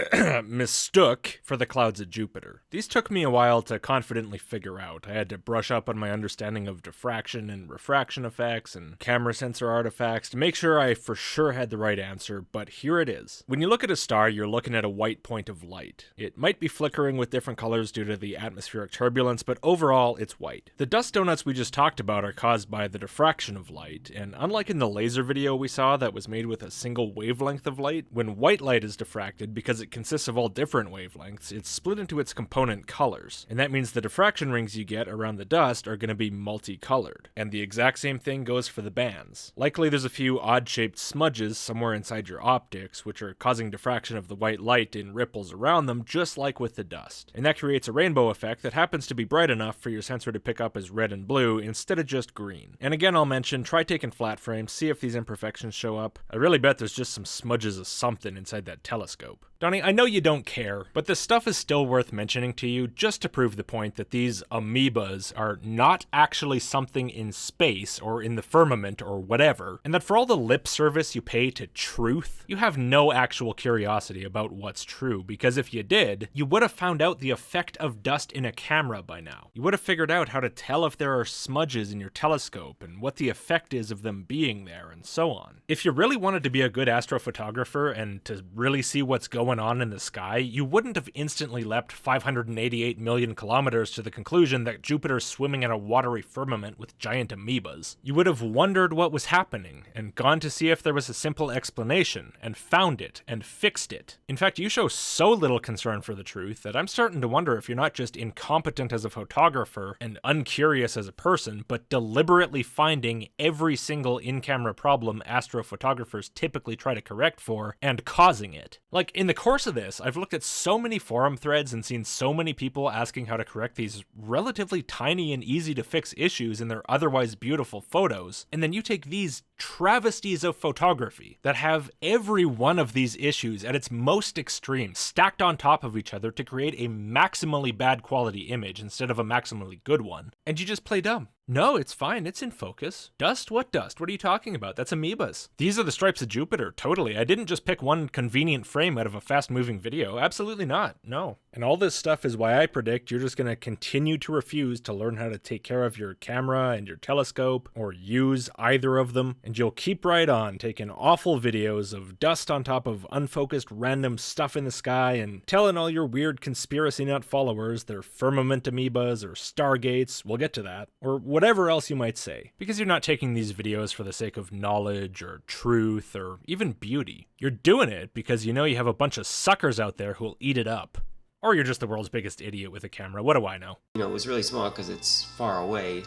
Speaker 2: mistook for the clouds of Jupiter. These took me a while to confidently figure out. I had to brush up on my understanding of diffraction and refraction effects and camera sensor artifacts to make sure I for sure had the right answer, but here it is. When you look at a star, you're looking at a white point of light. It might be flickering with different colors due to the atmospheric turbulence, but overall it's white. The dust donuts we just talked about are caused by the diffraction of light, and unlike in the laser video we saw that was made with a single wavelength of light, when white light is diffracted, because it consists of all different wavelengths, it's split into its component colors, and that means the diffraction rings you get around the dust are going to be multicolored. And the exact same thing goes for the bands. Likely there's a few odd-shaped smudges somewhere inside your optics, which are causing diffraction of the white light in ripples around them, just like with the dust. And that creates a rainbow effect that happens to be bright enough for your sensor to pick up as red and blue instead of just green. And again, I'll mention, try taking flat frames, see if these imperfections show up. I really bet there's just some smudges of something inside that telescope. Donny, I know you don't care, but this stuff is still worth mentioning to you just to prove the point that these amoebas are not actually something in space or in the firmament or whatever, and that for all the lip service you pay to truth, you have no actual curiosity about what's true, because if you did, you would have found out the effect of dust in a camera by now. You would have figured out how to tell if there are smudges in your telescope and what the effect is of them being there and so on. If you really wanted to be a good astrophotographer and to really see what's going on in the sky, you wouldn't have instantly leapt 588 million kilometers to the conclusion that Jupiter's swimming in a watery firmament with giant amoebas. You would have wondered what was happening and gone to see if there was a simple explanation and found it and fixed it. In fact, you show so little concern for the truth that I'm starting to wonder if you're not just incompetent as a photographer and uncurious as a person, but deliberately finding every single in-camera problem astrophotographers typically try to correct for and causing it. Like, in the course of this, I've looked at so many forum threads and seen so many people asking how to correct these relatively tiny and easy to fix issues in their otherwise beautiful photos, and then you take these travesties of photography that have every one of these issues at its most extreme stacked on top of each other to create a maximally bad quality image instead of a maximally good one, and you just play dumb. No, it's fine, it's in focus. Dust? What dust? What are you talking about? That's amoebas. These are the stripes of Jupiter, totally. I didn't just pick one convenient frame out of a fast-moving video. Absolutely not, no. And all this stuff is why I predict you're just gonna continue to refuse to learn how to take care of your camera and your telescope, or use either of them, and you'll keep right on taking awful videos of dust on top of unfocused random stuff in the sky and telling all your weird conspiracy nut followers they're firmament amoebas or stargates, we'll get to that, or whatever else you might say, because you're not taking these videos for the sake of knowledge or truth or even beauty. You're doing it because you know you have a bunch of suckers out there who'll eat it up. Or you're just the world's biggest idiot with a camera, what do I know?
Speaker 3: You know, it was really small because it's far away.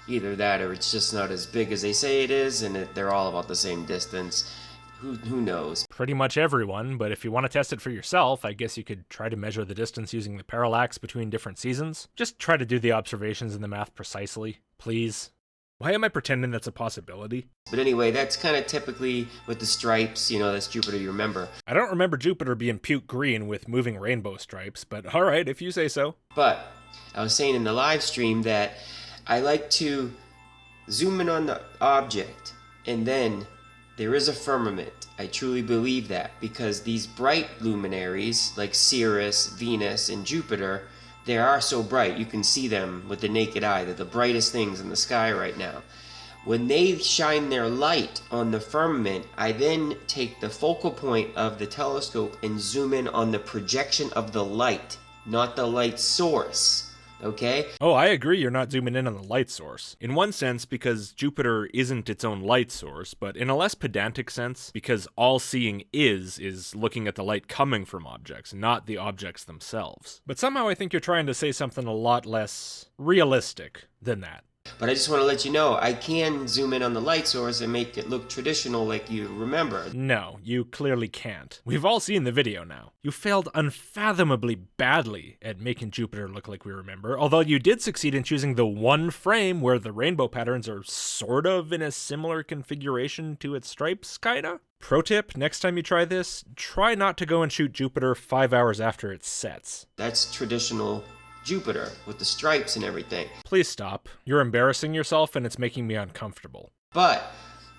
Speaker 3: Either that or it's just not as big as they say it is, and they're all about the same distance. Who knows?
Speaker 2: Pretty much everyone, but if you want to test it for yourself, I guess you could try to measure the distance using the parallax between different seasons. Just try to do the observations and the math precisely, please. Why am I pretending that's a possibility?
Speaker 3: But anyway, that's kind of typically with the stripes, you know, that's Jupiter, you remember.
Speaker 2: I don't remember Jupiter being puke green with moving rainbow stripes, but alright, if you say so.
Speaker 3: But I was saying in the live stream that I like to zoom in on the object, and then there is a firmament. I truly believe that, because these bright luminaries like Sirius, Venus, and Jupiter, they are so bright you can see them with the naked eye. They're the brightest things in the sky right now. When they shine their light on the firmament, I then take the focal point of the telescope and zoom in on the projection of the light, not the light source. Okay?
Speaker 2: Oh, I agree you're not zooming in on the light source. In one sense, because Jupiter isn't its own light source, but in a less pedantic sense, because all seeing is looking at the light coming from objects, not the objects themselves. But somehow I think you're trying to say something a lot less realistic than that.
Speaker 3: But I just want to let you know, I can zoom in on the light source and make it look traditional like you remember.
Speaker 2: No, you clearly can't. We've all seen the video now. You failed unfathomably badly at making Jupiter look like we remember, although you did succeed in choosing the one frame where the rainbow patterns are sort of in a similar configuration to its stripes, kinda? Pro tip, next time you try this, try not to go and shoot Jupiter 5 hours after it sets.
Speaker 3: That's traditional Jupiter with the stripes and everything.
Speaker 2: Please stop. You're embarrassing yourself and it's making me uncomfortable.
Speaker 3: But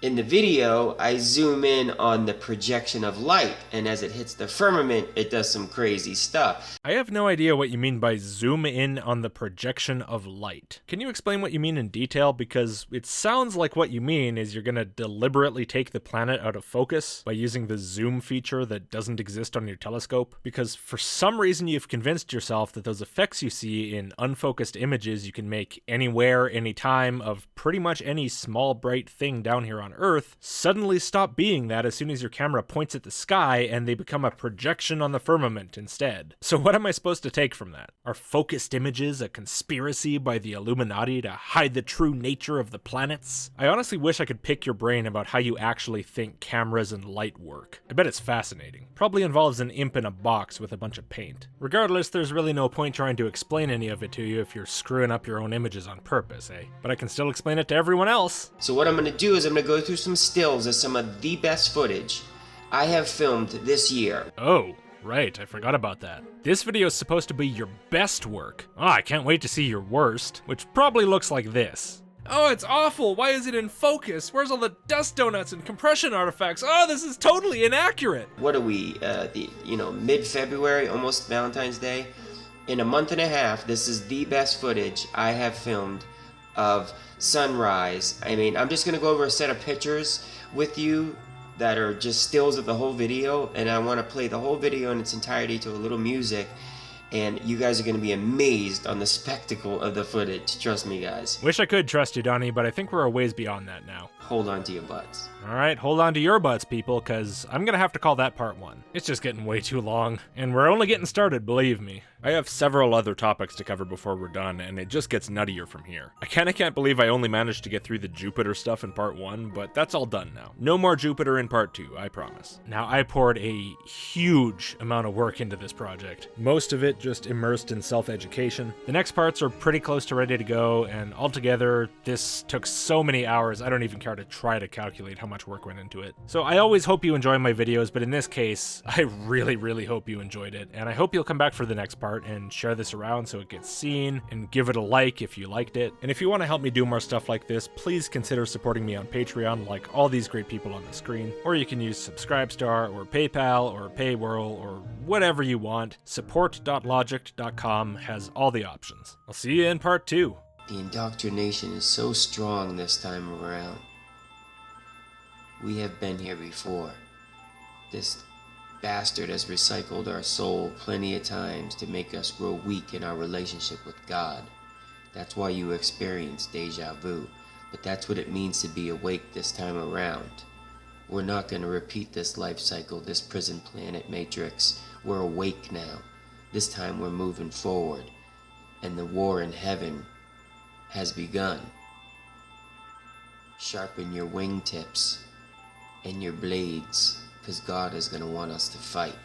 Speaker 3: In the video, I zoom in on the projection of light, and as it hits the firmament, it does some crazy stuff.
Speaker 2: I have no idea what you mean by zoom in on the projection of light. Can you explain what you mean in detail? Because it sounds like what you mean is you're gonna deliberately take the planet out of focus by using the zoom feature that doesn't exist on your telescope. Because for some reason you've convinced yourself that those effects you see in unfocused images you can make anywhere, anytime, of pretty much any small bright thing down here on Earth suddenly stop being that as soon as your camera points at the sky, and they become a projection on the firmament instead. So what am I supposed to take from that? Are focused images a conspiracy by the Illuminati to hide the true nature of the planets? I honestly wish I could pick your brain about how you actually think cameras and light work. I bet it's fascinating. Probably involves an imp in a box with a bunch of paint. Regardless, there's really no point trying to explain any of it to you if you're screwing up your own images on purpose, eh? But I can still explain it to everyone else.
Speaker 3: So what I'm going to do is I'm going to go through some stills of some of the best footage I have filmed this year.
Speaker 2: Oh, right, I forgot about that. This video is supposed to be your best work. Oh, I can't wait to see your worst, which probably looks like this. Oh, it's awful. Why is it in focus? Where's all the dust donuts and compression artifacts? Oh, this is totally inaccurate.
Speaker 3: What are we, mid-February, almost Valentine's Day? In a month and a half, this is the best footage I have filmed of sunrise. I mean, I'm just gonna go over a set of pictures with you that are just stills of the whole video, and I want to play the whole video in its entirety to a little music, and you guys are going to be amazed on the spectacle of the footage. Trust me, guys.
Speaker 2: Wish I could trust you, Donny, but I think we're a ways beyond that now.
Speaker 3: Hold on to your butts.
Speaker 2: Alright, hold on to your butts, people, because I'm gonna have to call that part 1. It's just getting way too long, and we're only getting started, believe me. I have several other topics to cover before we're done, and it just gets nuttier from here. I kinda can't believe I only managed to get through the Jupiter stuff in part 1, but that's all done now. No more Jupiter in part 2, I promise. Now, I poured a huge amount of work into this project. Most of it just immersed in self-education. The next parts are pretty close to ready to go, and altogether, this took so many hours, I don't even care to try to calculate how much work went into it. So I always hope you enjoy my videos, but in this case, I really hope you enjoyed it, and I hope you'll come back for the next part and share this around so it gets seen, and give it a like if you liked it. And if you want to help me do more stuff like this, please consider supporting me on Patreon like all these great people on the screen, or you can use Subscribestar, or PayPal, or Paywhirl, or whatever you want. Support.logicked.com has all the options. I'll see you in part 2.
Speaker 3: The indoctrination is so strong this time around. We have been here before. This bastard has recycled our soul plenty of times to make us grow weak in our relationship with God. That's why you experience deja vu. But that's what it means to be awake this time around. We're not going to repeat this life cycle, this prison planet matrix. We're awake now. This time we're moving forward. And the war in heaven has begun. Sharpen your wingtips and your blades, because God is going to want us to fight.